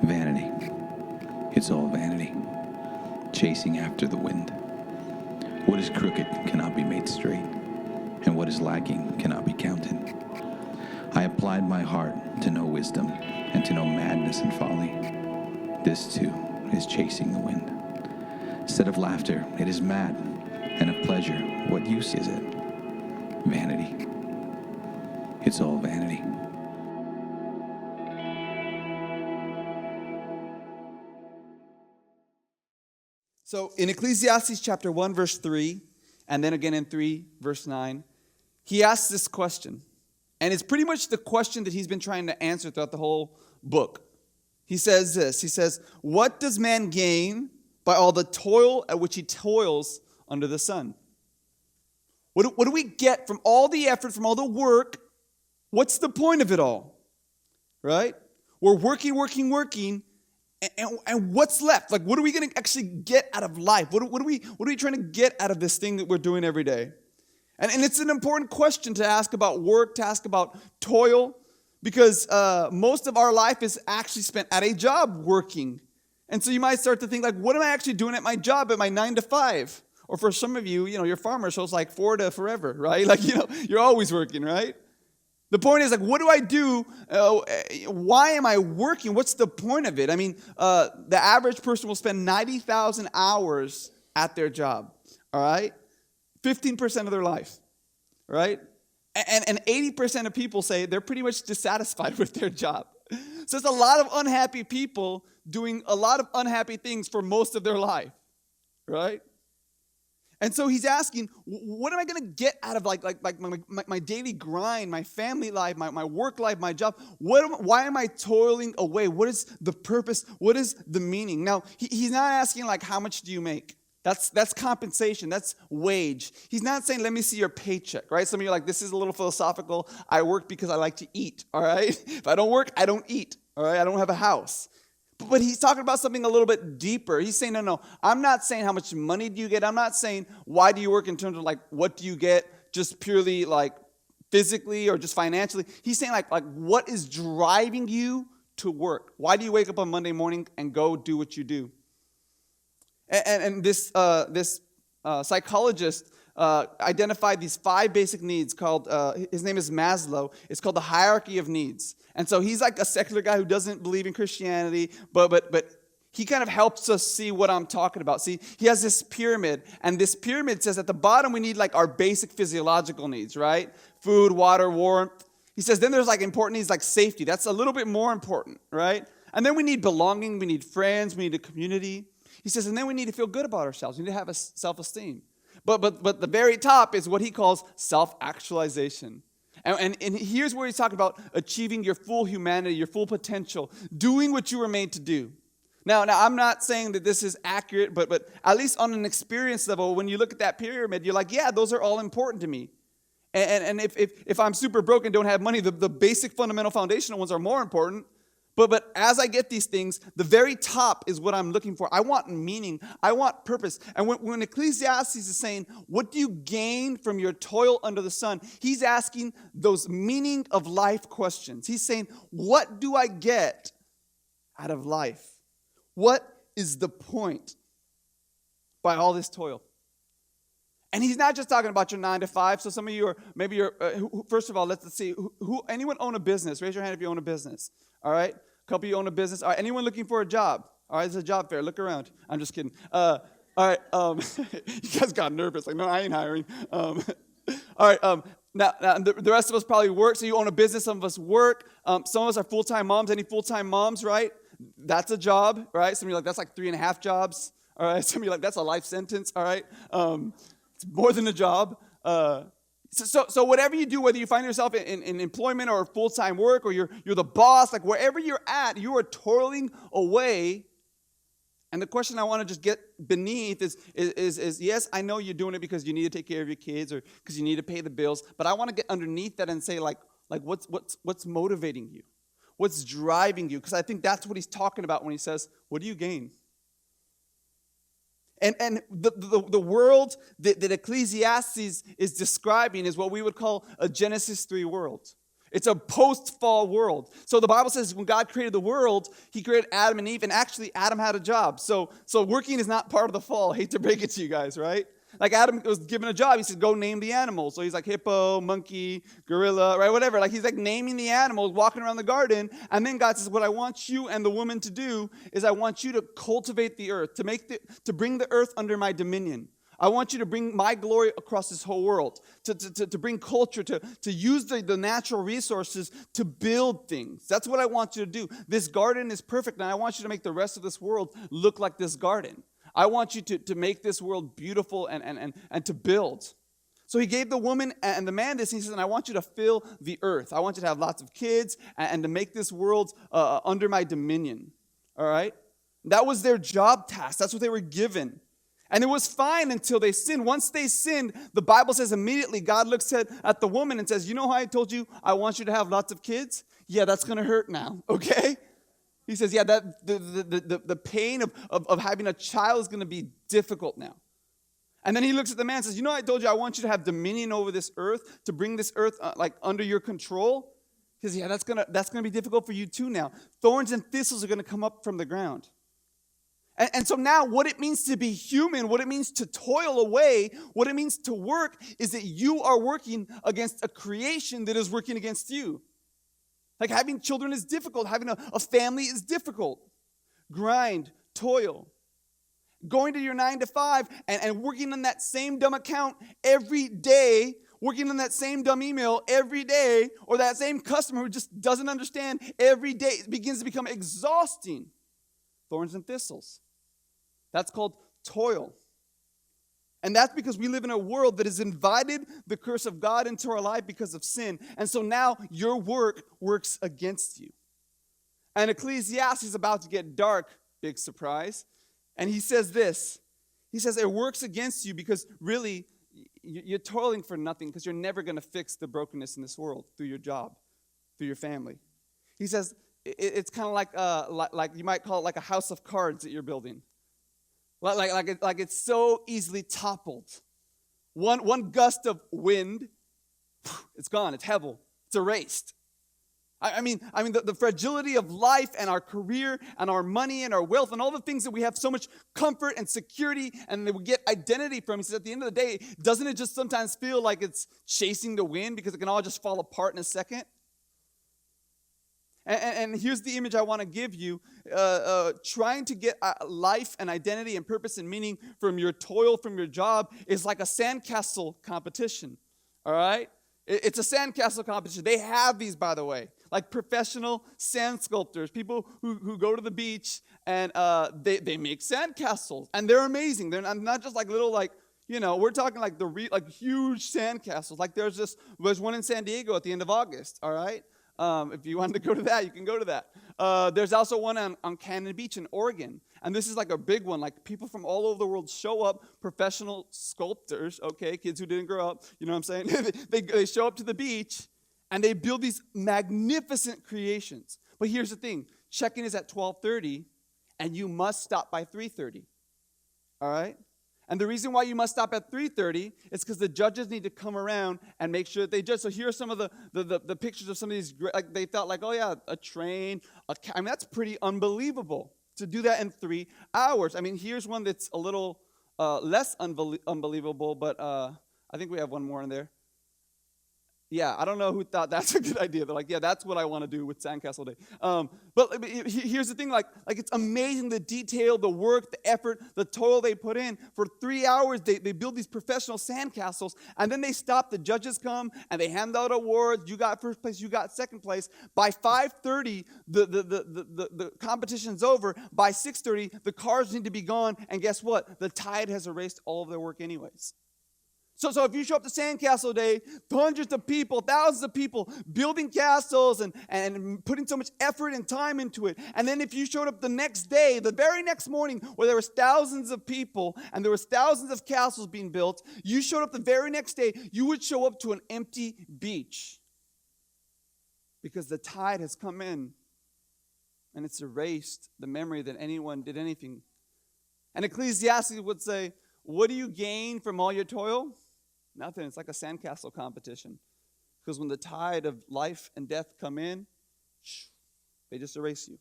Vanity. It's all vanity, chasing after the wind. What is crooked cannot be made straight, and what is lacking cannot be counted. I applied my heart to know wisdom and to know madness and folly. This too is chasing the wind. Instead of laughter, it is mad, and of pleasure, what use is it? Vanity. It's all vanity. So in Ecclesiastes chapter 1, verse 3, and then again in 3, verse 9, he asks this question. And it's pretty much the question that he's been trying to answer throughout the whole book. He says this, he says, what does man gain by all the toil at which he toils under the sun? What do we get from all the effort, from all the work? What's the point of it all? Right? We're working, and what's left? Like, what are we going to actually get out of life? What are we trying to get out of this thing that we're doing every day? And it's an important question to ask about work, to ask about toil, because most of our life is actually spent at a job working. And so you might start to think, like, what am I actually doing at my job, at my 9 to 5? Or for some of you, you're farmers, so it's like 4 to forever, right? Like, you're always working, right? The point is, like, what do I do? Why am I working? What's the point of it? I mean, the average person will spend 90,000 hours at their job, all right? 15% of their life, right? And 80% of people say they're pretty much dissatisfied with their job. So it's a lot of unhappy people doing a lot of unhappy things for most of their life, right? And so he's asking, what am I going to get out of like my daily grind, my family life, my work life, my job? Why am I toiling away? What is the purpose? What is the meaning? Now, he's not asking like, how much do you make? That's compensation. That's wage. He's not saying, let me see your paycheck, right? Some of you are like, this is a little philosophical. I work because I like to eat, all right? If I don't work, I don't eat, all right? I don't have a house. But he's talking about something a little bit deeper. He's saying, no, I'm not saying how much money do you get. I'm not saying why do you work in terms of like what do you get just purely like physically or just financially. He's saying like what is driving you to work? Why do you wake up on Monday morning and go do what you do? And this psychologist identified these 5 basic needs called, his name is Maslow. It's called the hierarchy of needs. And so he's like a secular guy who doesn't believe in Christianity, but he kind of helps us see what I'm talking about. See, he has this pyramid, and this pyramid says at the bottom we need like our basic physiological needs, right? Food, water, warmth. He says then there's like important needs like safety. That's a little bit more important, right? And then we need belonging, we need friends, we need a community. He says, and then we need to feel good about ourselves. We need to have a self-esteem. But the very top is what he calls self-actualization. And here's where he's talking about achieving your full humanity, your full potential, doing what you were made to do. Now I'm not saying that this is accurate, but at least on an experience level, when you look at that pyramid, you're like, yeah, those are all important to me. And if I'm super broke and don't have money, the basic fundamental foundational ones are more important. But as I get these things, the very top is what I'm looking for. I want meaning. I want purpose. And when Ecclesiastes is saying, what do you gain from your toil under the sun? He's asking those meaning of life questions. He's saying, what do I get out of life? What is the point by all this toil? And he's not just talking about your 9 to 5. So some of you are, maybe you're, first of all, let's see, who anyone own a business? Raise your hand if you own a business. All right? A couple of you own a business. All right, anyone looking for a job? All right, it's a job fair. Look around. I'm just kidding. All right, you guys got nervous. Like, no, I ain't hiring. All right, now the rest of us probably work. So you own a business. Some of us work. Some of us are full-time moms. Any full-time moms, right? That's a job, right? Some of you are like, that's like 3.5 jobs. All right, some of you are like, that's a life sentence. All right, it's more than a job. So whatever you do, whether you find yourself in employment or full-time work or you're the boss, like wherever you're at, you are toiling away. And the question I want to just get beneath is yes, I know you're doing it because you need to take care of your kids or because you need to pay the bills, but I want to get underneath that and say like what's motivating you? What's driving you? Because I think that's what he's talking about when he says, what do you gain? And the world that Ecclesiastes is describing is what we would call a Genesis 3 world. It's a post-fall world. So the Bible says when God created the world, he created Adam and Eve, and actually Adam had a job. So working is not part of the fall. I hate to break it to you guys, right? Like Adam was given a job. He said, go name the animals. So he's like hippo, monkey, gorilla, right? Whatever. Like he's like naming the animals, walking around the garden. And then God says, what I want you and the woman to do is I want you to cultivate the earth, to bring the earth under my dominion. I want you to bring my glory across this whole world, to bring culture, to use the natural resources to build things. That's what I want you to do. This garden is perfect, and I want you to make the rest of this world look like this garden. I want you to make this world beautiful and to build. So he gave the woman and the man this, and he says, and I want you to fill the earth. I want you to have lots of kids and to make this world under my dominion. All right? That was their job task. That's what they were given. And it was fine until they sinned. Once they sinned, the Bible says immediately God looks at the woman and says, you know how I told you I want you to have lots of kids? Yeah, that's going to hurt now, okay? He says, yeah, that the pain of having a child is going to be difficult now. And then he looks at the man and says, you know I told you I want you to have dominion over this earth, to bring this earth like under your control? He says, yeah, that's gonna be difficult for you too now. Thorns and thistles are going to come up from the ground. And so now what it means to be human, what it means to toil away, what it means to work is that you are working against a creation that is working against you. Like having children is difficult. Having a family is difficult. Grind, toil. Going to your 9 to 5 and working on that same dumb account every day, working on that same dumb email every day, or that same customer who just doesn't understand every day, it begins to become exhausting. Thorns and thistles. That's called toil. And that's because we live in a world that has invited the curse of God into our life because of sin. And so now your work works against you. And Ecclesiastes is about to get dark, big surprise. And he says this. He says it works against you because really you're toiling for nothing because you're never going to fix the brokenness in this world through your job, through your family. He says it's kind of like you might call it like a house of cards that you're building. Like it's so easily toppled. One gust of wind, it's gone. It's hevel. It's erased. I mean, the fragility of life and our career and our money and our wealth and all the things that we have so much comfort and security and that we get identity from. He says, at the end of the day, doesn't it just sometimes feel like it's chasing the wind because it can all just fall apart in a second? And here's the image I want to give you. Trying to get life and identity and purpose and meaning from your toil, from your job, is like a sandcastle competition. All right? It's a sandcastle competition. They have these, by the way. Like professional sand sculptors, people who go to the beach and they make sandcastles. And they're amazing. They're not just like little we're talking like huge sandcastles. Like there's one in San Diego at the end of August, all right? If you wanted to go to that, you can go to that. There's also one on Cannon Beach in Oregon. And this is like a big one. Like people from all over the world show up, professional sculptors, okay, kids who didn't grow up, you know what I'm saying? they show up to the beach and they build these magnificent creations. But here's the thing. Check-in is at 12:30 and you must stop by 3:30. All right? And the reason why you must stop at 3:30 is because the judges need to come around and make sure that they judge. So here are some of the pictures of some of these, like they thought like, oh yeah, a train, I mean, that's pretty unbelievable to do that in 3 hours. I mean, here's one that's a little less unbelievable, but I think we have one more in there. Yeah, I don't know who thought that's a good idea. They're like, yeah, that's what I want to do with Sandcastle Day. But here's the thing, like it's amazing the detail, the work, the effort, the toil they put in. For 3 hours, they build these professional sandcastles, and then they stop. The judges come, and they hand out awards. You got first place, you got second place. By 5:30, the competition's over. By 6:30, the cars need to be gone, and guess what? The tide has erased all of their work anyways. So if you show up to Sandcastle Day, hundreds of people, thousands of people building castles and putting so much effort and time into it. And then if you showed up the next day, the very next morning, where there was thousands of people and there was thousands of castles being built, you showed up the very next day, you would show up to an empty beach. Because the tide has come in and it's erased the memory that anyone did anything. And Ecclesiastes would say, what do you gain from all your toil? Nothing. It's like a sandcastle competition. Because when the tide of life and death come in, they just erase you.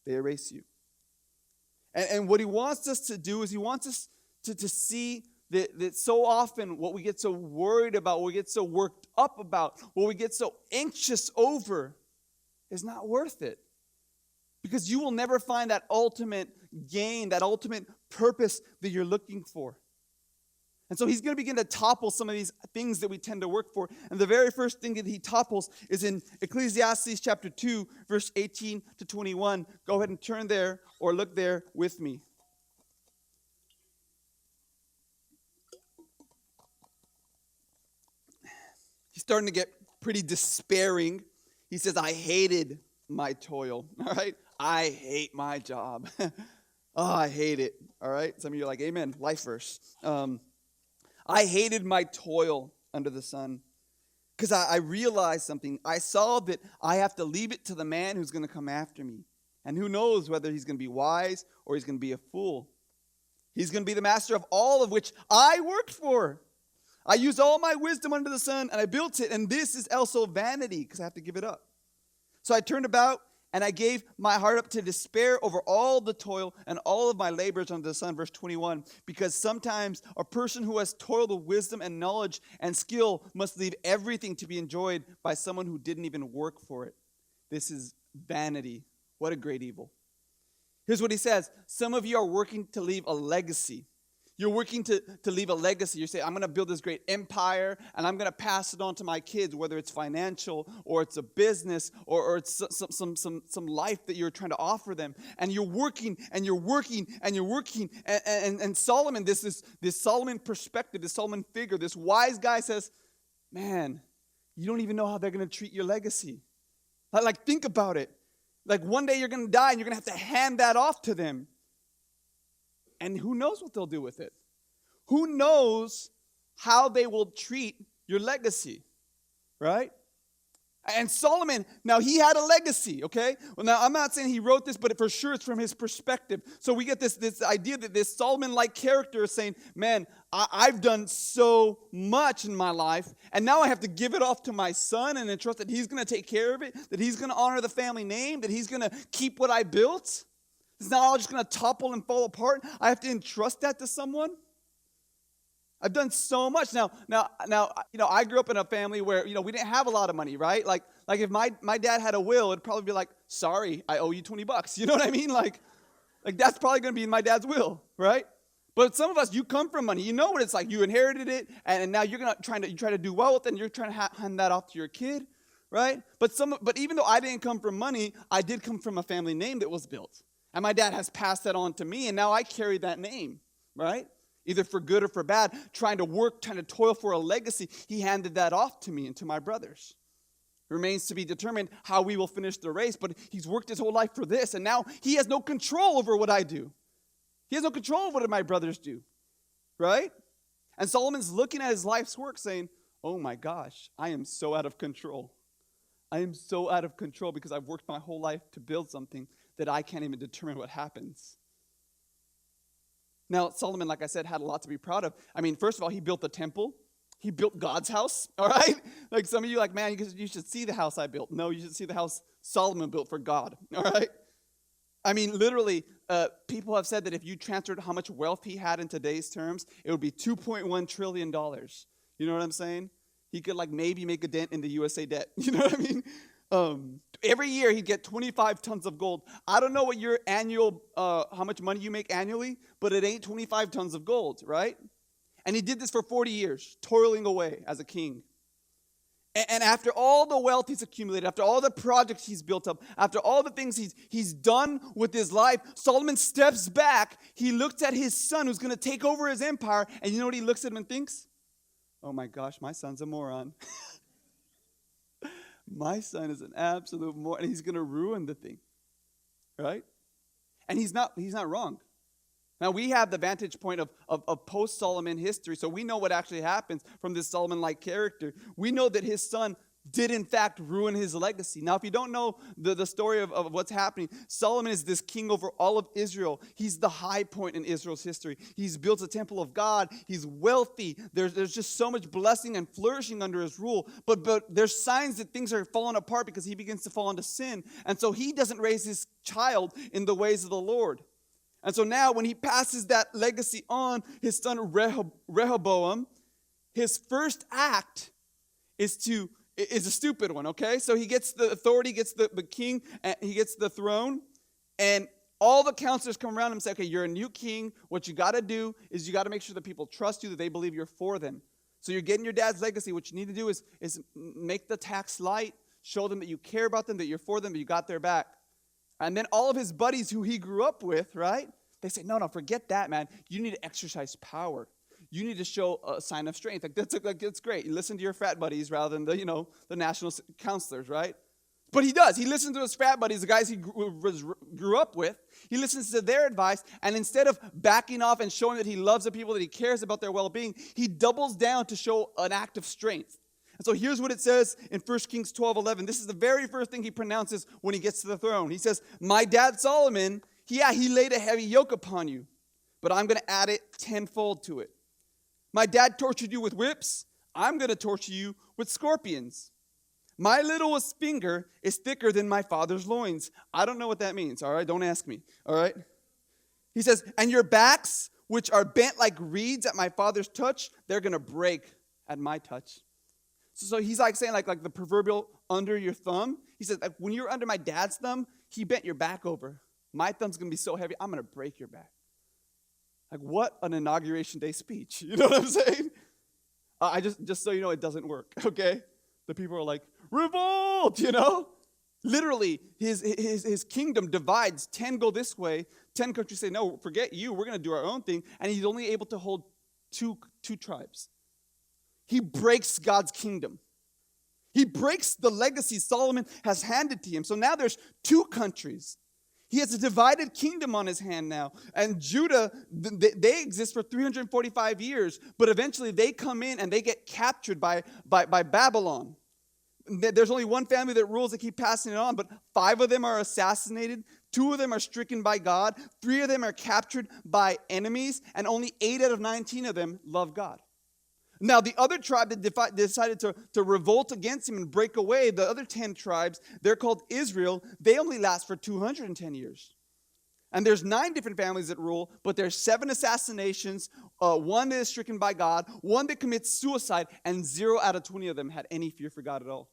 They erase you. And what he wants us to do is he wants us to see that so often what we get so worried about, what we get so worked up about, what we get so anxious over is not worth it. Because you will never find that ultimate gain, that ultimate purpose that you're looking for. And so he's going to begin to topple some of these things that we tend to work for. And the very first thing that he topples is in Ecclesiastes chapter 2, verse 18 to 21. Go ahead and turn there or look there with me. He's starting to get pretty despairing. He says, I hated my toil. All right? I hate my job. Oh, I hate it. All right? Some of you are like, amen. Life verse. I hated my toil under the sun because I realized something. I saw that I have to leave it to the man who's going to come after me. And who knows whether he's going to be wise or he's going to be a fool. He's going to be the master of all of which I worked for. I used all my wisdom under the sun and I built it. And this is also vanity because I have to give it up. So I turned about and I gave my heart up to despair over all the toil and all of my labors under the sun. Verse 21, because sometimes a person who has toiled with wisdom and knowledge and skill must leave everything to be enjoyed by someone who didn't even work for it. This is vanity. What a great evil. Here's what he says. Some of you are working to leave a legacy. You're working to leave a legacy. You say, I'm going to build this great empire, and I'm going to pass it on to my kids, whether it's financial or it's a business or it's some life that you're trying to offer them. And you're working and you're working and you're working. And Solomon, this Solomon perspective, this Solomon figure, this wise guy says, man, you don't even know how they're going to treat your legacy. Like, think about it. Like, one day you're going to die and you're going to have to hand that off to them. And who knows what they'll do with it? Who knows how they will treat your legacy, right? And Solomon, now he had a legacy, okay? Well, now I'm not saying he wrote this, but for sure it's from his perspective. So we get this idea that this Solomon-like character is saying, man, I've done so much in my life, and now I have to give it off to my son and entrust that he's going to take care of it, that he's going to honor the family name, that he's going to keep what I built. It's not all just going to topple and fall apart. I have to entrust that to someone. I've done so much. Now, I grew up in a family where, we didn't have a lot of money, right? Like if my dad had a will, it'd probably be like, sorry, I owe you $20. You know what I mean? Like that's probably going to be in my dad's will, right? But some of us, you come from money. You know what it's like. You inherited it, and now you're going to try to do well with it, and you're trying to hand that off to your kid, right? But even though I didn't come from money, I did come from a family name that was built. And my dad has passed that on to me, and now I carry that name, right? Either for good or for bad, trying to toil for a legacy. He handed that off to me and to my brothers. It remains to be determined how we will finish the race, but he's worked his whole life for this, and now he has no control over what I do. He has no control over what my brothers do, right? And Solomon's looking at his life's work saying, oh my gosh, I am so out of control. I am so out of control because I've worked my whole life to build something that I can't even determine what happens. Now, Solomon, like I said, had a lot to be proud of. I mean, first of all, he built the temple. He built God's house, all right? Like some of you like, man, you should see the house I built. No, you should see the house Solomon built for God, all right? I mean, literally, people have said that if you transferred how much wealth he had in today's terms, it would be $2.1 trillion. You know what I'm saying? He could maybe make a dent in the USA debt. You know what I mean? Every year he'd get 25 tons of gold. I don't know what your annual, how much money you make annually, but it ain't 25 tons of gold, right? And he did this for 40 years, toiling away as a king. And after all the wealth he's accumulated, after all the projects he's built up, after all the things he's done with his life, Solomon steps back. He looks at his son who's going to take over his empire. And you know what he looks at him and thinks? Oh my gosh, my son's a moron. My son is an absolute moron. And he's going to ruin the thing. Right? And he's not wrong. Now, we have the vantage point of post-Solomon history, so we know what actually happens from this Solomon-like character. We know that his son did in fact ruin his legacy. Now, if you don't know the story of what's happening, Solomon is this king over all of Israel. He's the high point in Israel's history. He's built a temple of God. He's wealthy. There's just so much blessing and flourishing under his rule. But there's signs that things are falling apart because he begins to fall into sin. And so he doesn't raise his child in the ways of the Lord. And so now when he passes that legacy on, his son Rehoboam, his first act is a stupid one, okay? So he gets the authority, gets the king, and he gets the throne, and all the counselors come around him and say, okay, you're a new king. What you got to do is you got to make sure that people trust you, that they believe you're for them. So you're getting your dad's legacy. What you need to do is make the tax light, show them that you care about them, that you're for them, that you got their back. And then all of his buddies who he grew up with, right? They say, no, forget that, man. You need to exercise power. You need to show a sign of strength. That's great. You listen to your frat buddies rather than the national counselors, right? But he does. He listens to his frat buddies, the guys he grew up with. He listens to their advice, and instead of backing off and showing that he loves the people, that he cares about their well-being, he doubles down to show an act of strength. And so here's what it says in 1 Kings 12:11. This is the very first thing he pronounces when he gets to the throne. He says, my dad Solomon, he laid a heavy yoke upon you, but I'm going to add it tenfold to it. My dad tortured you with whips. I'm going to torture you with scorpions. My littlest finger is thicker than my father's loins. I don't know what that means, all right? Don't ask me, all right? He says, and your backs, which are bent like reeds at my father's touch, they're going to break at my touch. So he's like saying like the proverbial under your thumb. He says, like, when you're under my dad's thumb, he bent your back over. My thumb's going to be so heavy, I'm going to break your back. Like, what an inauguration day speech. You know what I'm saying? I just so you know, it doesn't work, okay? The people are like, revolt, Literally, his kingdom divides. 10 go this way. 10 countries say, no, forget you. We're going to do our own thing. And he's only able to hold two tribes. He breaks God's kingdom. He breaks the legacy Solomon has handed to him. So now there's 2 countries. He has a divided kingdom on his hand now. And Judah, they exist for 345 years, but eventually they come in and they get captured by Babylon. There's only one family that rules. They keep passing it on, but 5 of them are assassinated. 2 of them are stricken by God. 3 of them are captured by enemies, and only 8 out of 19 of them love God. Now, the other tribe that decided to revolt against him and break away, the other 10 tribes, they're called Israel. They only last for 210 years. And there's 9 different families that rule, but there's 7 assassinations, 1 that is stricken by God, 1 that commits suicide, and 0 out of 20 of them had any fear for God at all.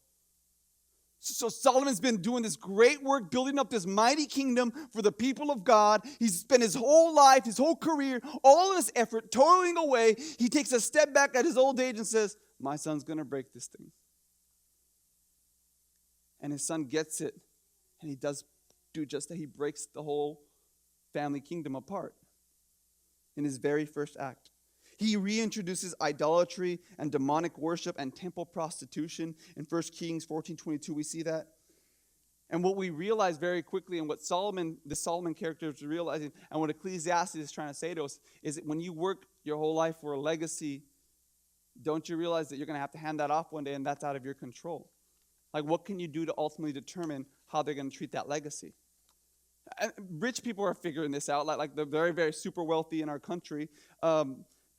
So Solomon's been doing this great work, building up this mighty kingdom for the people of God. He's spent his whole life, his whole career, all of his effort, toiling away. He takes a step back at his old age and says, my son's going to break this thing. And his son gets it, and he does do just that. He breaks the whole family kingdom apart in his very first act. He reintroduces idolatry and demonic worship and temple prostitution. In 1 Kings 14:22, we see that. And what we realize very quickly, and what the Solomon character is realizing, and what Ecclesiastes is trying to say to us, is that when you work your whole life for a legacy, don't you realize that you're going to have to hand that off one day, and that's out of your control? Like, what can you do to ultimately determine how they're going to treat that legacy? And rich people are figuring this out, like the very, very super wealthy in our country.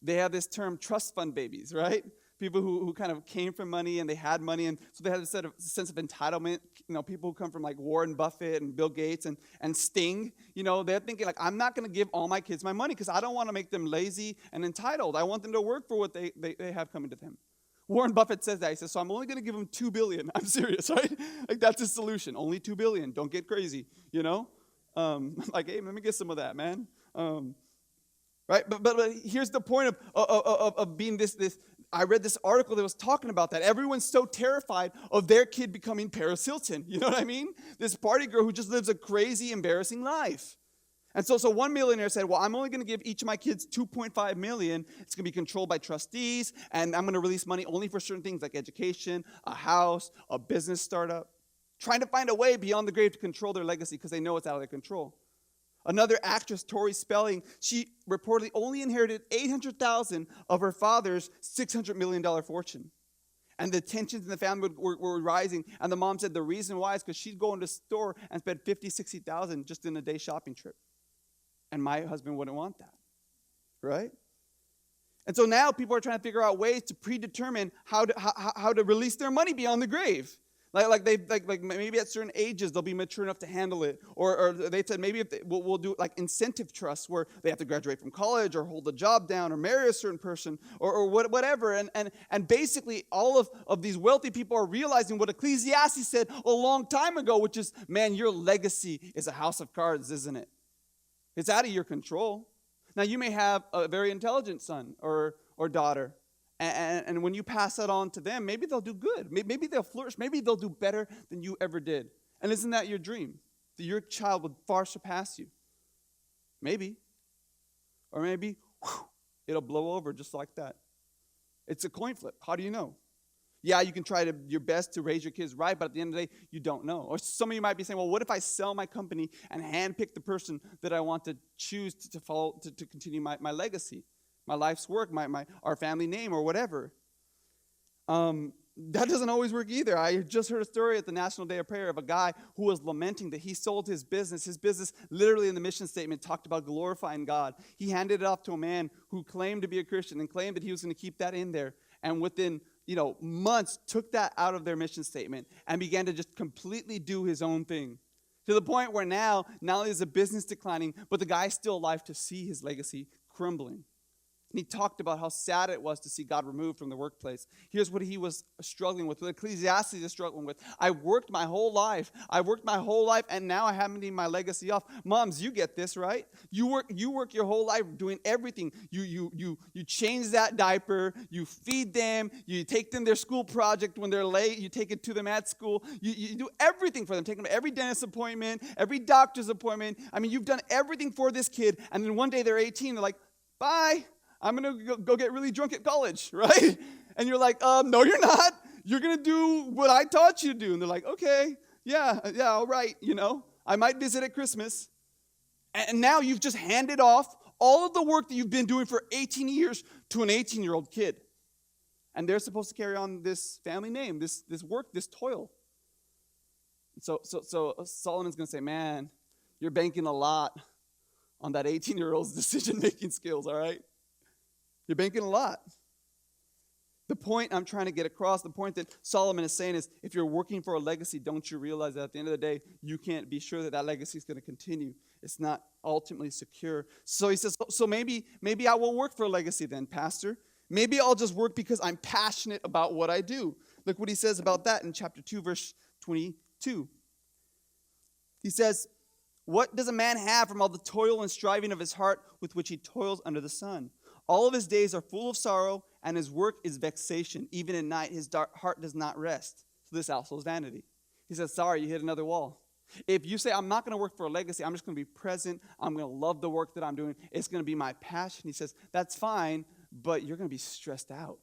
They have this term, trust fund babies, right? People who kind of came from money and they had money, and so they had a sense of entitlement. People who come from like Warren Buffett and Bill Gates and Sting, they're thinking like, I'm not going to give all my kids my money because I don't want to make them lazy and entitled. I want them to work for what they have coming to them. Warren Buffett says that. He says, so I'm only going to give them $2 billion. I'm serious, right? Like, that's his solution. Only $2 billion. Don't get crazy, Like, hey, let me get some of that, man. Right? But here's the point of being this. I read this article that was talking about that. Everyone's so terrified of their kid becoming Paris Hilton. You know what I mean? This party girl who just lives a crazy, embarrassing life. And so one millionaire said, well, I'm only going to give each of my kids $2.5 million. It's going to be controlled by trustees, and I'm going to release money only for certain things like education, a house, a business startup. Trying to find a way beyond the grave to control their legacy because they know it's out of their control. Another actress, Tori Spelling, she reportedly only inherited $800,000 of her father's $600 million fortune. And the tensions in the family were rising. And the mom said the reason why is because she'd go into the store and spend $50,000, $60,000 just in a day shopping trip. And my husband wouldn't want that, right? And so now people are trying to figure out ways to predetermine how to release their money beyond the grave. Like maybe at certain ages they'll be mature enough to handle it, or they said maybe we'll do like incentive trusts where they have to graduate from college or hold a job down or marry a certain person or whatever. And basically all of these wealthy people are realizing what Ecclesiastes said a long time ago, which is, man, your legacy is a house of cards, isn't it? It's out of your control. Now you may have a very intelligent son or daughter. And when you pass that on to them, maybe they'll do good. Maybe they'll flourish. Maybe they'll do better than you ever did. And isn't that your dream? That your child would far surpass you? Maybe. Or maybe it'll blow over just like that. It's a coin flip. How do you know? Yeah, you can try your best to raise your kids right, but at the end of the day, you don't know. Or some of you might be saying, well, what if I sell my company and handpick the person that I want to choose to follow, to continue my legacy? My life's work, our family name, or whatever. That doesn't always work either. I just heard a story at the National Day of Prayer of a guy who was lamenting that he sold his business. His business, literally in the mission statement, talked about glorifying God. He handed it off to a man who claimed to be a Christian and claimed that he was going to keep that in there. And within months, took that out of their mission statement and began to just completely do his own thing. To the point where now, not only is the business declining, but the guy's still alive to see his legacy crumbling. And he talked about how sad it was to see God removed from the workplace. Here's what he was struggling with, what Ecclesiastes is struggling with. I worked my whole life, and now I haven't even my legacy off. Moms, you get this, right? You work your whole life doing everything. You change that diaper, you feed them, you take them their school project when they're late, you take it to them at school. You do everything for them. Take them to every dentist appointment, every doctor's appointment. I mean, you've done everything for this kid, and then one day they're 18, they're like, bye. I'm going to go get really drunk at college, right? And you're like, no, you're not. You're going to do what I taught you to do. And they're like, okay, yeah, all right, I might visit at Christmas. And now you've just handed off all of the work that you've been doing for 18 years to an 18-year-old kid. And they're supposed to carry on this family name, this work, this toil. So Solomon's going to say, man, you're banking a lot on that 18-year-old's decision-making skills, all right? You're banking a lot. The point I'm trying to get across, the point that Solomon is saying is, if you're working for a legacy, don't you realize that at the end of the day, you can't be sure that legacy is going to continue. It's not ultimately secure. So he says, so maybe I won't work for a legacy then, Pastor. Maybe I'll just work because I'm passionate about what I do. Look what he says about that in chapter 2, verse 22. He says, what does a man have from all the toil and striving of his heart with which he toils under the sun? All of his days are full of sorrow, and his work is vexation. Even at night, his heart does not rest. So this also is vanity. He says, sorry, you hit another wall. If you say, I'm not going to work for a legacy, I'm just going to be present, I'm going to love the work that I'm doing, it's going to be my passion. He says, that's fine, but you're going to be stressed out.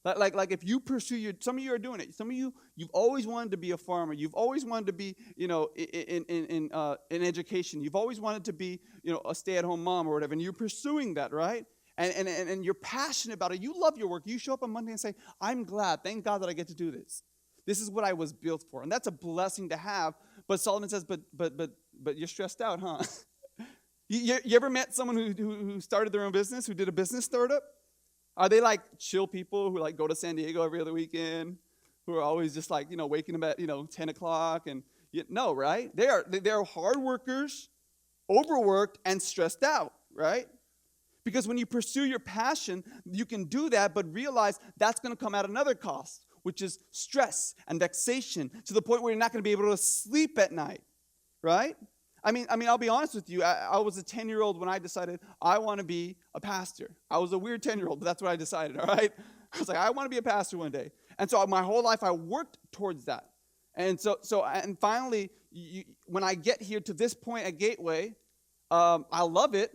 Like if you pursue some of you are doing it. Some of you've always wanted to be a farmer. You've always wanted to be, in education. You've always wanted to be, a stay-at-home mom or whatever, and you're pursuing that, right? And you're passionate about it. You love your work. You show up on Monday and say, I'm glad. Thank God that I get to do this. This is what I was built for. And that's a blessing to have. But Solomon says, but you're stressed out, huh? you ever met someone who started their own business, who did a business startup? Are they like chill people who like go to San Diego every other weekend, who are always just like, waking up at, 10 o'clock? And no, right? They are hard workers, overworked, and stressed out, right? Because when you pursue your passion, you can do that, but realize that's going to come at another cost, which is stress and vexation, to the point where you're not going to be able to sleep at night, right? I mean, I'll be honest with you. I was a 10-year-old when I decided I want to be a pastor. I was a weird 10-year-old, but that's what I decided, all right? I was like, I want to be a pastor one day. And so my whole life I worked towards that. And and finally, when I get here to this point at Gateway, I love it.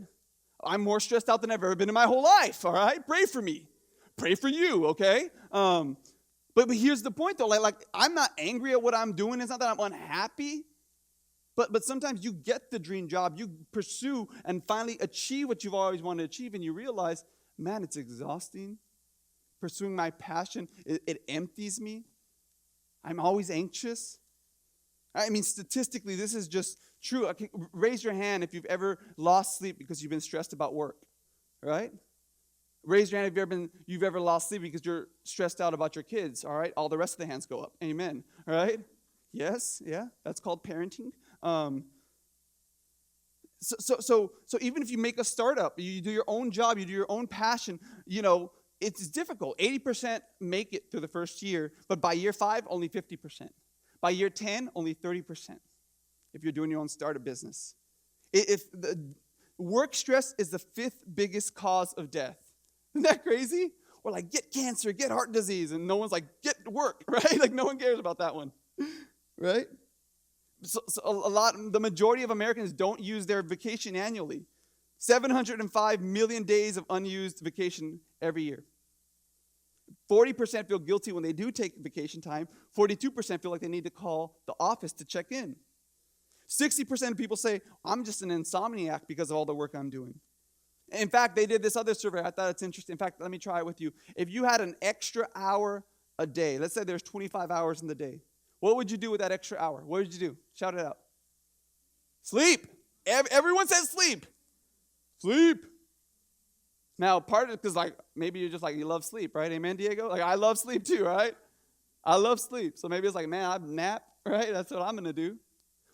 I'm more stressed out than I've ever been in my whole life, all right? Pray for me. Pray for you, okay? But here's the point, though. Like I'm not angry at what I'm doing. It's not that I'm unhappy. But sometimes you get the dream job. You pursue and finally achieve what you've always wanted to achieve, and you realize, man, it's exhausting. pursuing my passion, it empties me. I'm always anxious. I mean, statistically, this is just true. Okay, raise your hand if you've ever lost sleep because you've been stressed about work, right? Raise your hand if you've ever lost sleep because you're stressed out about your kids, all right? All the rest of the hands go up. Amen, all right? Yes, yeah, that's called parenting. So even if you make a startup, you do your own job, you do your own passion, it's difficult. 80% make it through the first year, but by year 5, only 50%. By year 10, only 30%, if you're doing your own startup business. If the work stress is the 5th biggest cause of death. Isn't that crazy? We're like, get cancer, get heart disease, and no one's like, get work, right? Like, no one cares about that one, right? So the majority of Americans don't use their vacation annually. 705 million days of unused vacation every year. 40% feel guilty when they do take vacation time. 42% feel like they need to call the office to check in. 60% of people say, I'm just an insomniac because of all the work I'm doing. In fact, they did this other survey. I thought it's interesting. In fact, let me try it with you. If you had an extra hour a day, let's say there's 25 hours in the day, what would you do with that extra hour? What would you do? Shout it out. Sleep. Everyone says sleep. Sleep. Now, part of it is like, maybe you're just like, you love sleep, right? Amen, Diego? Like, I love sleep too, right? I love sleep. So maybe it's like, man, I nap, right? That's what I'm going to do.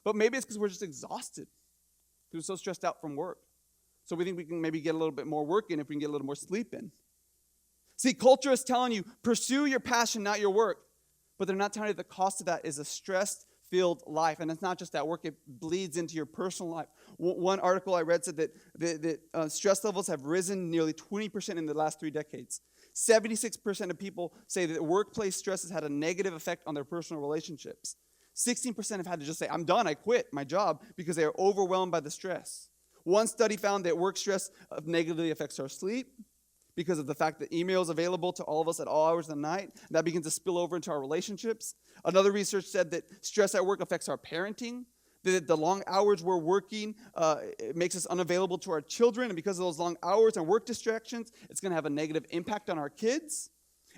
But maybe it's because we're just exhausted. We're so stressed out from work. So we think we can maybe get a little bit more work in if we can get a little more sleep in. See, culture is telling you, pursue your passion, not your work. But they're not telling you the cost of that is a stress-filled life. And it's not just that work, it bleeds into your personal life. One article I read said that stress levels have risen nearly 20% in the last 3 decades. 76% of people say that workplace stress has had a negative effect on their personal relationships. 16% have had to just say, I'm done, I quit my job because they are overwhelmed by the stress. One study found that work stress negatively affects our sleep because of the fact that email is available to all of us at all hours of the night. That begins to spill over into our relationships. Another research said that stress at work affects our parenting, that the long hours we're working it makes us unavailable to our children, and because of those long hours and work distractions, it's going to have a negative impact on our kids.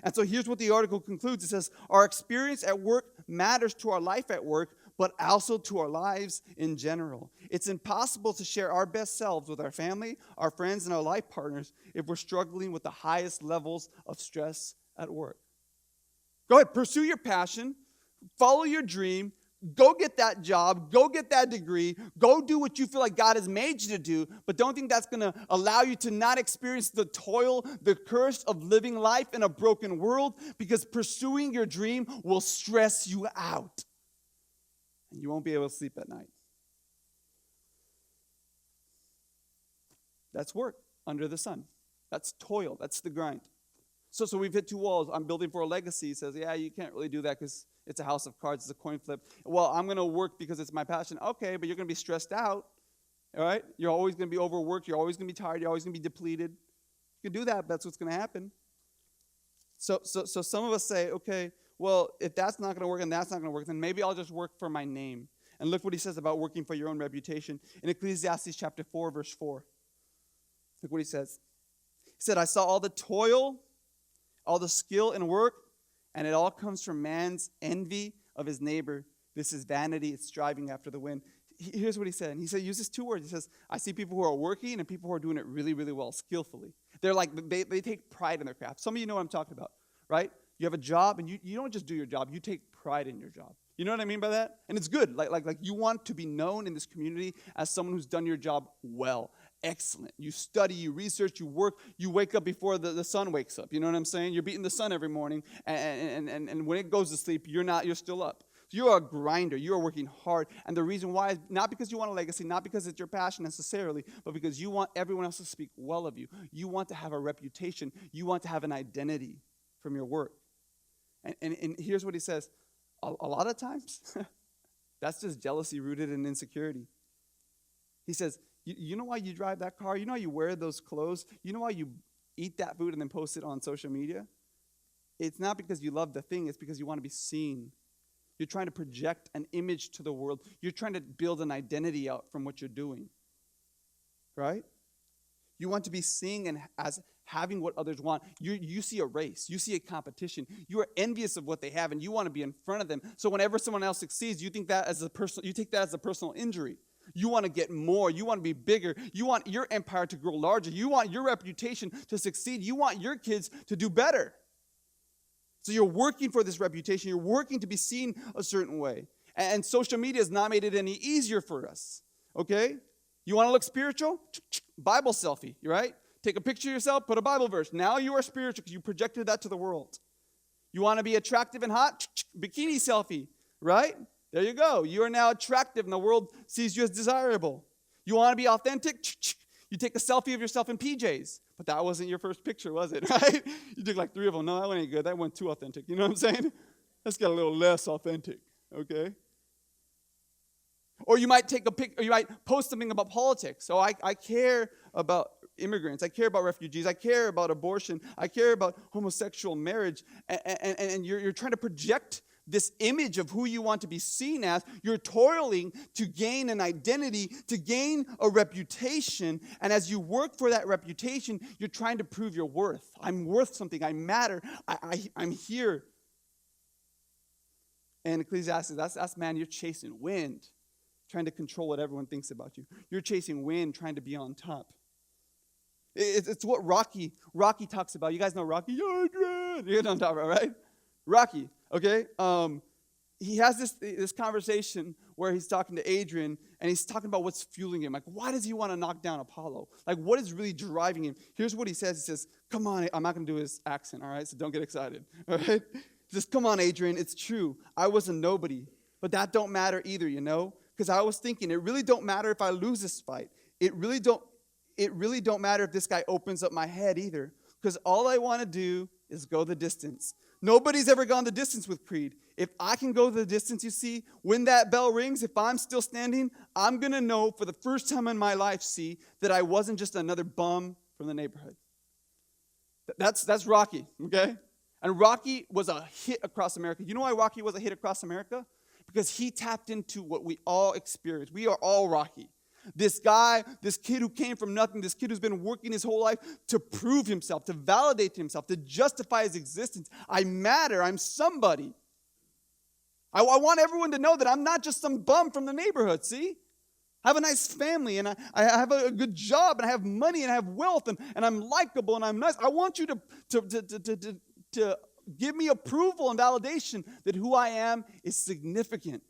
And so here's what the article concludes. It says, our experience at work matters to our life at work, but also to our lives in general. It's impossible to share our best selves with our family, our friends, and our life partners if we're struggling with the highest levels of stress at work. Go ahead, pursue your passion, follow your dream, go get that job, go get that degree, go do what you feel like God has made you to do, but don't think that's going to allow you to not experience the toil, the curse of living life in a broken world, because pursuing your dream will stress you out. And you won't be able to sleep at night. That's work under the sun. That's toil. That's the grind. So we've hit 2 walls. I'm building for a legacy. He says, yeah, you can't really do that because it's a house of cards. It's a coin flip. Well, I'm going to work because it's my passion. Okay, but you're going to be stressed out. All right? You're always going to be overworked. You're always going to be tired. You're always going to be depleted. You can do that. That's what's going to happen. So some of us say, okay, well, if that's not going to work and that's not going to work, then maybe I'll just work for my name. And look what he says about working for your own reputation. In Ecclesiastes chapter 4, verse 4. Look what he says. He said, I saw all the toil, all the skill and work, and it all comes from man's envy of his neighbor. This is vanity. It's striving after the wind. Here's what he said. He said, uses 2 words. He says, I see people who are working and people who are doing it really, really well, skillfully. They're like, they take pride in their craft. Some of you know what I'm talking about, right? You have a job, and you don't just do your job. You take pride in your job. You know what I mean by that? And it's good. Like you want to be known in this community as someone who's done your job well. Excellent. You study, you research, you work, you wake up before the sun wakes up. You know what I'm saying? You're beating the sun every morning, and when it goes to sleep, you're still up. So you're a grinder. You are working hard. And the reason why is not because you want a legacy, not because it's your passion necessarily, but because you want everyone else to speak well of you. You want to have a reputation. You want to have an identity from your work. And here's what he says. A lot of times, that's just jealousy rooted in insecurity. He says, you know why you drive that car? You know why you wear those clothes? You know why you eat that food and then post it on social media? It's not because you love the thing. It's because you want to be seen. You're trying to project an image to the world. You're trying to build an identity out from what you're doing. Right? You want to be seen as having what others want. You see a race. You see a competition. You are envious of what they have, and you want to be in front of them. So whenever someone else succeeds, you take that as a personal injury. You want to get more. You want to be bigger. You want your empire to grow larger. You want your reputation to succeed. You want your kids to do better. So you're working for this reputation. You're working to be seen a certain way. And social media has not made it any easier for us. Okay? You want to look spiritual? Bible selfie, right? Take a picture of yourself, put a Bible verse. Now you are spiritual because you projected that to the world. You want to be attractive and hot? Bikini selfie, right? There you go. You are now attractive and the world sees you as desirable. You want to be authentic? You take a selfie of yourself in PJs. But that wasn't your first picture, was it? Right? You took like 3 of them. No, that one ain't good. That went too authentic. You know what I'm saying? Let's get a little less authentic, okay? Or you might take a pic, or you might post something about politics. So I care about immigrants. I care about refugees. I care about abortion. I care about homosexual marriage. And you're trying to project this image of who you want to be seen as. You're toiling to gain an identity, to gain a reputation. And as you work for that reputation, you're trying to prove your worth. I'm worth something. I matter. I'm here. And Ecclesiastes, that's man, you're chasing wind, trying to control what everyone thinks about you. You're chasing wind, trying to be on top. It's what Rocky talks about. You guys know Rocky? You know what I'm talking about, right? Rocky, okay? He has this conversation where he's talking to Adrian, and he's talking about what's fueling him. Like, why does he want to knock down Apollo? Like, what is really driving him? Here's what he says. He says, come on. I'm not going to do his accent, all right? So don't get excited, all right? He says, come on, Adrian. It's true. I was a nobody, but that don't matter either, you know? Because I was thinking, it really don't matter if I lose this fight. It really don't matter if this guy opens up my head either. Because all I want to do is go the distance. Nobody's ever gone the distance with Creed. If I can go the distance, you see, when that bell rings, if I'm still standing, I'm going to know for the first time in my life, see, that I wasn't just another bum from the neighborhood. That's Rocky, okay? And Rocky was a hit across America. You know why Rocky was a hit across America? Because he tapped into what we all experience. We are all Rocky. This guy, this kid who came from nothing, this kid who's been working his whole life to prove himself, to validate himself, to justify his existence. I matter. I'm somebody. I want everyone to know that I'm not just some bum from the neighborhood, see? I have a nice family, and I have a good job, and I have money, and I have wealth, and I'm likable, and I'm nice. I want you to give me approval and validation that who I am is significant.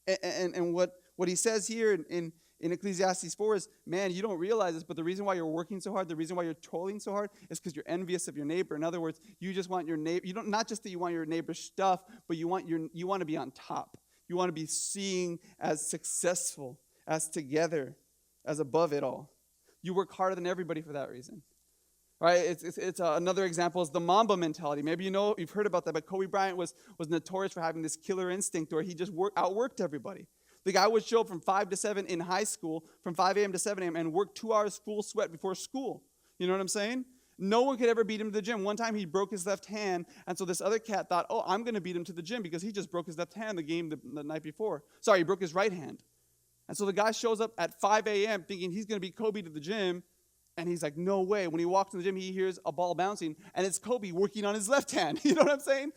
And what he says here in Ecclesiastes 4 is, man, you don't realize this, but the reason why you're working so hard, the reason why you're toiling so hard is because you're envious of your neighbor. In other words, you just want your neighbor, you don't, not just that you want your neighbor's stuff, but you want to be on top. You want to be seen as successful, as together, as above it all. You work harder than everybody for that reason. Right? It's another example is the Mamba mentality. Maybe you've heard about that, but Kobe Bryant was notorious for having this killer instinct where he just outworked everybody. The guy would show up from 5 to 7 in high school, from 5 a.m. to 7 a.m., and work 2 hours full sweat before school. You know what I'm saying? No one could ever beat him to the gym. One time he broke his left hand, and so this other cat thought, oh, I'm going to beat him to the gym because he just broke his left hand the game the night before. Sorry, he broke his right hand. And so the guy shows up at 5 a.m. thinking he's going to beat Kobe to the gym, and he's like, no way. When he walks in the gym, he hears a ball bouncing, and it's Kobe working on his left hand. You know what I'm saying?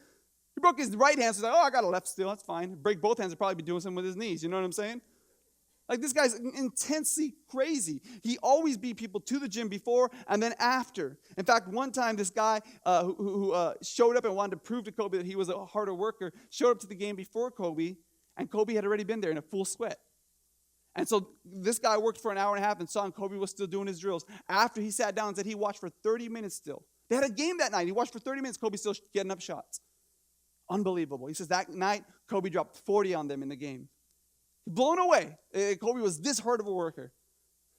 He broke his right hand, so he's like, oh, I got a left still. That's fine. Break both hands, he'd probably be doing something with his knees. You know what I'm saying? Like, this guy's intensely crazy. He always beat people to the gym before and then after. In fact, one time, this guy who showed up and wanted to prove to Kobe that he was a harder worker showed up to the game before Kobe, and Kobe had already been there in a full sweat. And so this guy worked for an hour and a half and saw and Kobe was still doing his drills. After he sat down and said he watched for 30 minutes still. They had a game that night. He watched for 30 minutes. Kobe still getting up shots. Unbelievable. He says that night, Kobe dropped 40 on them in the game. Blown away. Kobe was this hard of a worker.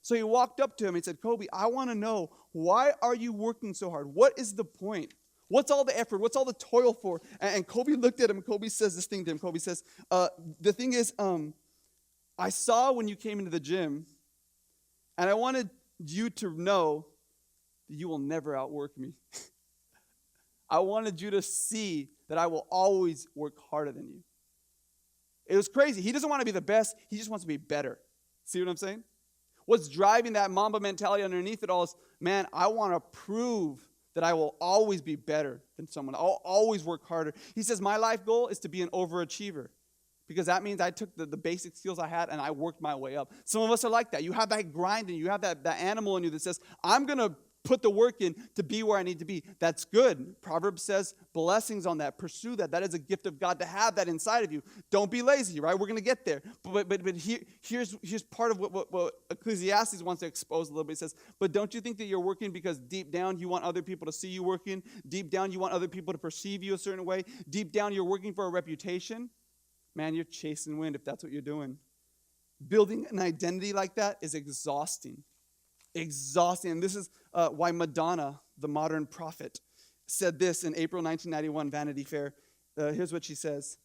So he walked up to him and said, Kobe, I want to know, why are you working so hard? What is the point? What's all the effort? What's all the toil for? And Kobe looked at him, and Kobe says this thing to him. Kobe says, the thing is, I saw when you came into the gym, and I wanted you to know that you will never outwork me. I wanted you to see that I will always work harder than you. It was crazy. He doesn't want to be the best. He just wants to be better. See what I'm saying? What's driving that Mamba mentality underneath it all is, man, I want to prove that I will always be better than someone. I'll always work harder. He says, my life goal is to be an overachiever. Because that means I took the basic skills I had and I worked my way up. Some of us are like that. You have that grind and you have that animal in you that says, I'm going to put the work in to be where I need to be. That's good. Proverbs says blessings on that. Pursue that. That is a gift of God to have that inside of you. Don't be lazy, right? We're going to get there. But here's part of what Ecclesiastes wants to expose a little bit. It says, but don't you think that you're working because deep down you want other people to see you working? Deep down you want other people to perceive you a certain way? Deep down you're working for a reputation? Man, you're chasing wind if that's what you're doing. Building an identity like that is exhausting. Exhausting. And this is why Madonna, the modern prophet, said this in April 1991 Vanity Fair. Here's what she says.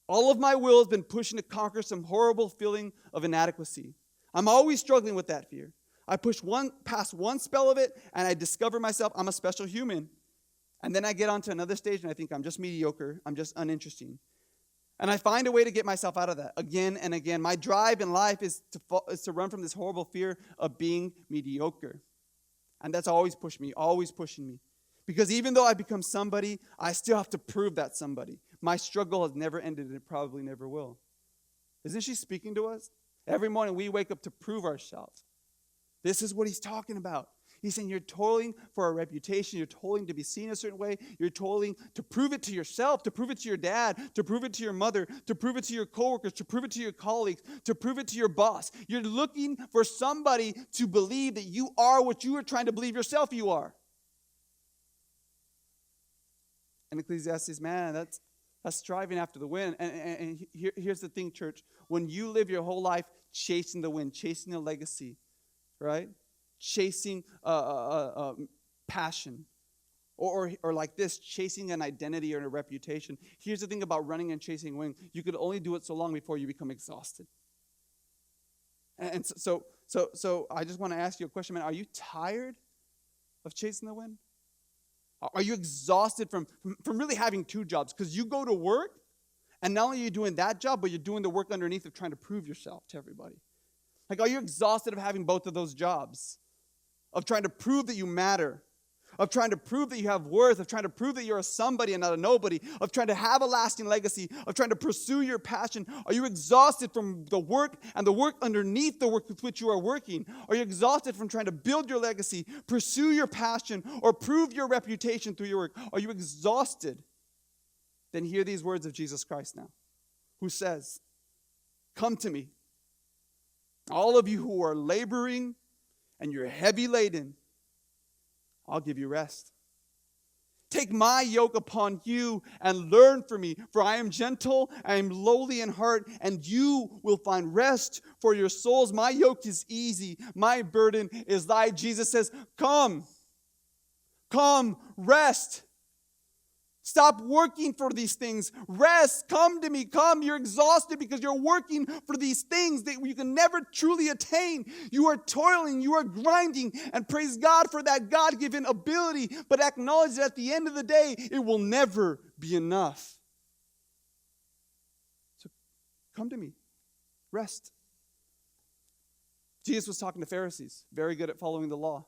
All of my will has been pushing to conquer some horrible feeling of inadequacy. I'm always struggling with that fear. I push past one spell of it, and I discover myself, I'm a special human. And then I get onto another stage, and I think I'm just mediocre. I'm just uninteresting. And I find a way to get myself out of that again and again. My drive in life is to run from this horrible fear of being mediocre. And that's always pushing me. Because even though I become somebody, I still have to prove that somebody. My struggle has never ended, and it probably never will. Isn't she speaking to us? Every morning we wake up to prove ourselves. This is what he's talking about. He's saying you're toiling for a reputation. You're toiling to be seen a certain way. You're toiling to prove it to yourself, to prove it to your dad, to prove it to your mother, to prove it to your coworkers, to prove it to your colleagues, to prove it to your boss. You're looking for somebody to believe that you are what you are trying to believe yourself you are. And Ecclesiastes, man, that's striving after the wind. And here's the thing, church. When you live your whole life chasing the wind, chasing a legacy, right? Chasing passion, or like this, chasing an identity or a reputation. Here's the thing about running and chasing wind. You could only do it so long before you become exhausted. And so I just want to ask you a question, man. Are you tired of chasing the wind? Are you exhausted from really having two jobs? Because you go to work, and not only are you doing that job, but you're doing the work underneath of trying to prove yourself to everybody. Like, are you exhausted of having both of those jobs? Of trying to prove that you matter? Of trying to prove that you have worth? Of trying to prove that you're a somebody and not a nobody? Of trying to have a lasting legacy? Of trying to pursue your passion? Are you exhausted from the work and the work underneath the work with which you are working? Are you exhausted from trying to build your legacy, pursue your passion, or prove your reputation through your work? Are you exhausted? Then hear these words of Jesus Christ now, who says, "Come to me, all of you who are laboring and you're heavy laden, I'll give you rest. Take my yoke upon you and learn from me, for I am gentle, I am lowly in heart, and you will find rest for your souls. My yoke is easy, my burden is light." Jesus says, come, rest. Stop working for these things. Rest. Come to me. Come. You're exhausted because you're working for these things that you can never truly attain. You are toiling. You are grinding. And praise God for that God-given ability. But acknowledge that at the end of the day, it will never be enough. So come to me. Rest. Jesus was talking to Pharisees, very good at following the law,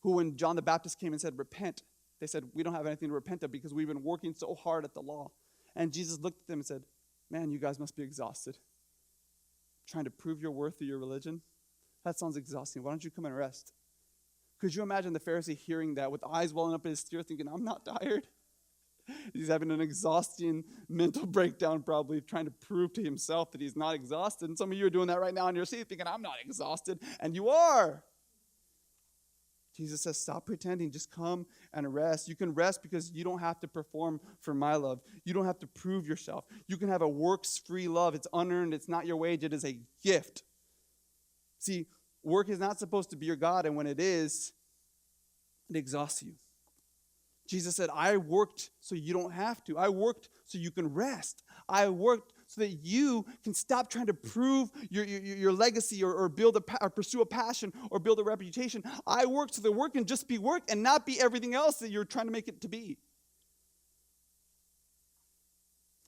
who when John the Baptist came and said, repent, they said, we don't have anything to repent of because we've been working so hard at the law. And Jesus looked at them and said, man, you guys must be exhausted. Trying to prove your worth through your religion? That sounds exhausting. Why don't you come and rest? Could you imagine the Pharisee hearing that with eyes welling up in his ear thinking, I'm not tired? He's having an exhausting mental breakdown probably, trying to prove to himself that he's not exhausted. And some of you are doing that right now in your seat thinking, I'm not exhausted. And you are. Jesus says, stop pretending. Just come and rest. You can rest because you don't have to perform for my love. You don't have to prove yourself. You can have a works-free love. It's unearned. It's not your wage. It is a gift. See, work is not supposed to be your God, and when it is, it exhausts you. Jesus said, I worked so you don't have to. I worked so you can rest. I worked so that you can stop trying to prove your legacy or pursue a passion or build a reputation. I worked so that work can just be work and not be everything else that you're trying to make it to be.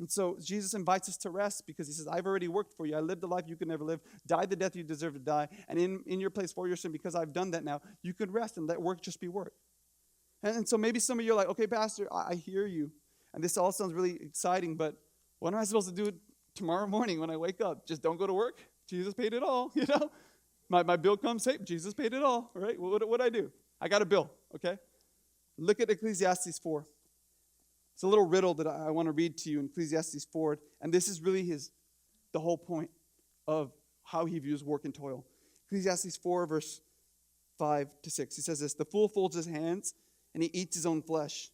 And so Jesus invites us to rest because he says, I've already worked for you. I lived the life you could never live, died the death you deserve to die, and in your place for your sin, because I've done that now, you could rest and let work just be work. And so maybe some of you are like, okay, Pastor, I hear you. And this all sounds really exciting, but what am I supposed to do tomorrow morning when I wake up? Just don't go to work? Jesus paid it all, you know? My bill comes, hey, Jesus paid it all, right? What do I do? I got a bill, okay? Look at Ecclesiastes 4. It's a little riddle that I want to read to you in Ecclesiastes 4, and this is really the whole point of how he views work and toil. Ecclesiastes 4, verse 5 to 6. He says this, the fool folds his hands, and he eats his own flesh.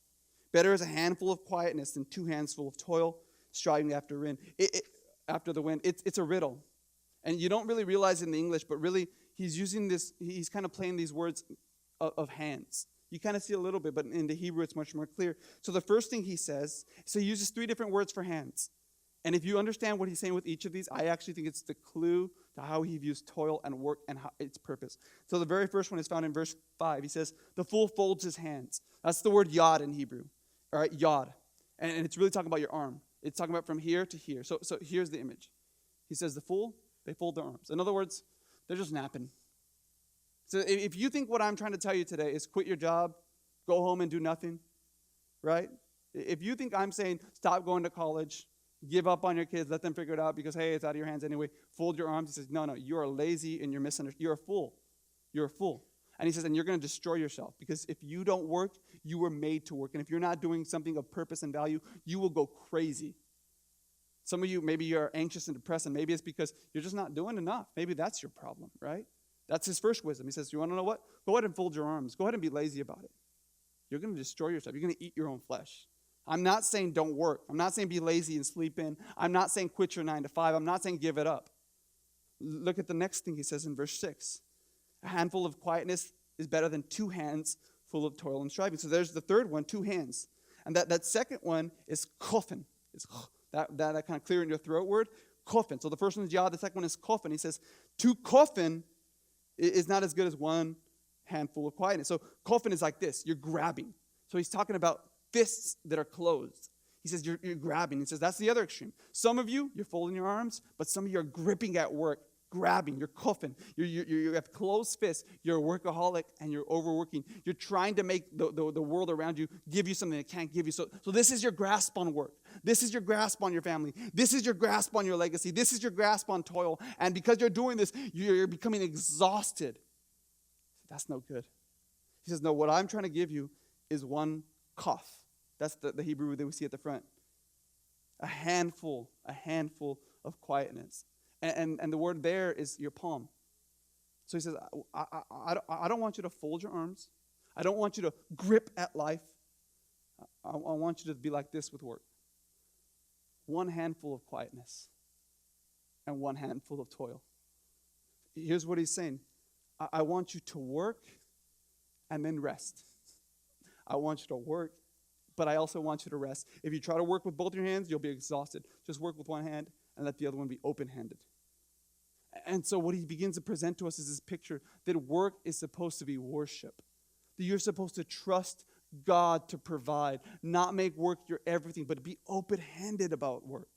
Better is a handful of quietness than 2 hands full of toil, striving after the wind. It's a riddle. And you don't really realize it in the English, but really he's using this, he's kind of playing these words of hands. You kind of see a little bit, but in the Hebrew it's much more clear. So the first thing he says, so he uses 3 different words for hands. And if you understand what he's saying with each of these, I actually think it's the clue to how he views toil and work and how its purpose. So the very first one is found in verse 5. He says, the fool folds his hands. That's the word yod in Hebrew. All right, yod. And it's really talking about your arm. It's talking about from here to here. So here's the image. He says the fool, they fold their arms. In other words, they're just napping. So if you think what I'm trying to tell you today is quit your job, go home and do nothing, right? If you think I'm saying stop going to college, give up on your kids, let them figure it out because, hey, it's out of your hands anyway, fold your arms. He says, no, you are lazy and you're misunderstood. You're a fool. You're a fool. And he says, and you're going to destroy yourself because if you don't work, you were made to work. And if you're not doing something of purpose and value, you will go crazy. Some of you, maybe you're anxious and depressed, and maybe it's because you're just not doing enough. Maybe that's your problem, right? That's his first wisdom. He says, you want to know what? Go ahead and fold your arms. Go ahead and be lazy about it. You're going to destroy yourself. You're going to eat your own flesh. I'm not saying don't work. I'm not saying be lazy and sleep in. I'm not saying quit your 9 to 5. I'm not saying give it up. Look at the next thing he says in verse 6. A handful of quietness is better than 2 hands full of toil and striving. So there's the third one, 2 hands. And that second one is kofen. It's that kind of clear in your throat word, kofen. So the first one is yod, the second one is kofen. He says 2 kofen is not as good as 1 handful of quietness. So kofen is like this. You're grabbing. So he's talking about fists that are closed. He says you're grabbing. He says that's the other extreme. Some of you, you're folding your arms, but some of you are gripping at work, grabbing. You're kofen. You have closed fists. You're a workaholic and you're overworking. You're trying to make the world around you give you something it can't give you. So this is your grasp on work. This is your grasp on your family. This is your grasp on your legacy. This is your grasp on toil. And because you're doing this, you're becoming exhausted. That's no good. He says, no, what I'm trying to give you is 1 kaf. That's the Hebrew that we see at the front. A handful of quietness. And the word there is your palm. So he says, I don't want you to fold your arms. I don't want you to grip at life. I want you to be like this with work. 1 handful of quietness and 1 handful of toil. Here's what he's saying. I want you to work and then rest. I want you to work, but I also want you to rest. If you try to work with both your hands, you'll be exhausted. Just work with 1 hand and let the other one be open-handed. And so what he begins to present to us is this picture that work is supposed to be worship. That you're supposed to trust God to provide, not make work your everything, but be open-handed about work.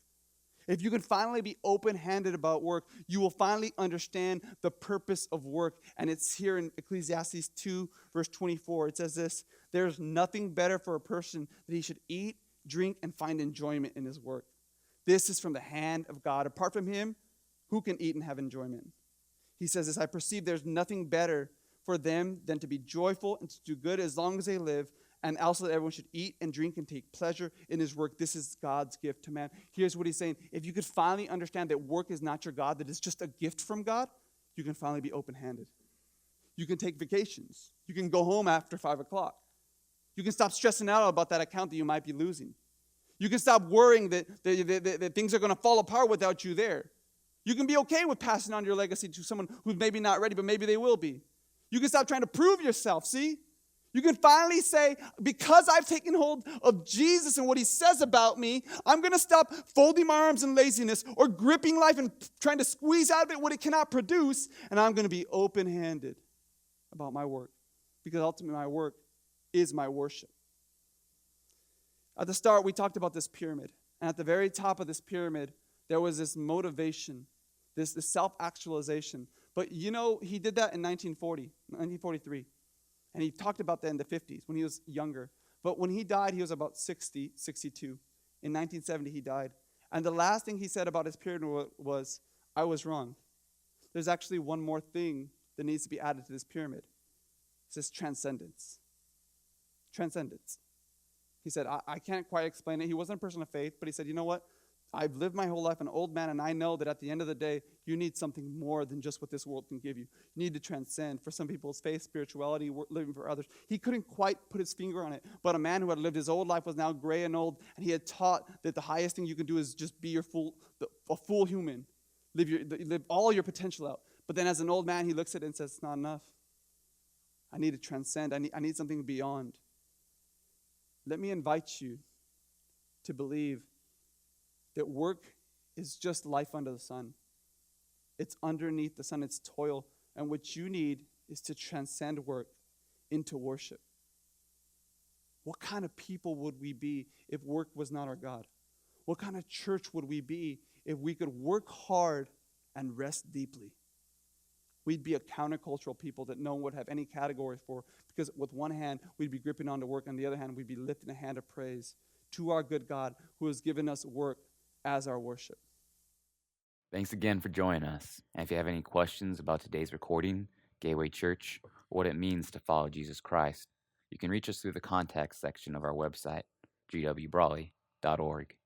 If you can finally be open-handed about work, you will finally understand the purpose of work. And it's here in Ecclesiastes 2, verse 24. It says this, there's nothing better for a person that he should eat, drink, and find enjoyment in his work. This is from the hand of God. Apart from him, who can eat and have enjoyment? He says this, I perceive there's nothing better for them than to be joyful and to do good as long as they live, and also that everyone should eat and drink and take pleasure in his work. This is God's gift to man. Here's what he's saying. If you could finally understand that work is not your God, that it's just a gift from God, you can finally be open-handed. You can take vacations. You can go home after 5 o'clock. You can stop stressing out about that account that you might be losing. You can stop worrying that things are going to fall apart without you there. You can be okay with passing on your legacy to someone who's maybe not ready, but maybe they will be. You can stop trying to prove yourself, see? You can finally say, because I've taken hold of Jesus and what he says about me, I'm going to stop folding my arms in laziness or gripping life and trying to squeeze out of it what it cannot produce, and I'm going to be open-handed about my work, because ultimately my work is my worship. At the start, we talked about this pyramid, And at the very top of this pyramid, there was this motivation, this self-actualization. But he did that in 1943. And he talked about that in the 50s when he was younger. But when he died, he was about 60, 62. In 1970, he died. And the last thing he said about his pyramid was, I was wrong. There's actually one more thing that needs to be added to this pyramid. It says transcendence. Transcendence. He said, I can't quite explain it. He wasn't a person of faith, but he said, you know what? I've lived my whole life an old man, and I know that at the end of the day, you need something more than just what this world can give you. You need to transcend. For some people, it's faith, spirituality, living for others. He couldn't quite put his finger on it, but a man who had lived his old life was now gray and old, and he had taught that the highest thing you can do is just be a full human. Live all your potential out. But then as an old man, he looks at it and says, it's not enough. I need to transcend. I need something beyond. Let me invite you to believe that work is just life under the sun. It's underneath the sun. It's toil. And what you need is to transcend work into worship. What kind of people would we be if work was not our God? What kind of church would we be if we could work hard and rest deeply? We'd be a countercultural people that no one would have any category for, because with one hand, we'd be gripping onto work, on the other hand, we'd be lifting a hand of praise to our good God who has given us work as our worship. Thanks again for joining us. And if you have any questions about today's recording, Gateway Church, or what it means to follow Jesus Christ, you can reach us through the contact section of our website, gwbrawley.org.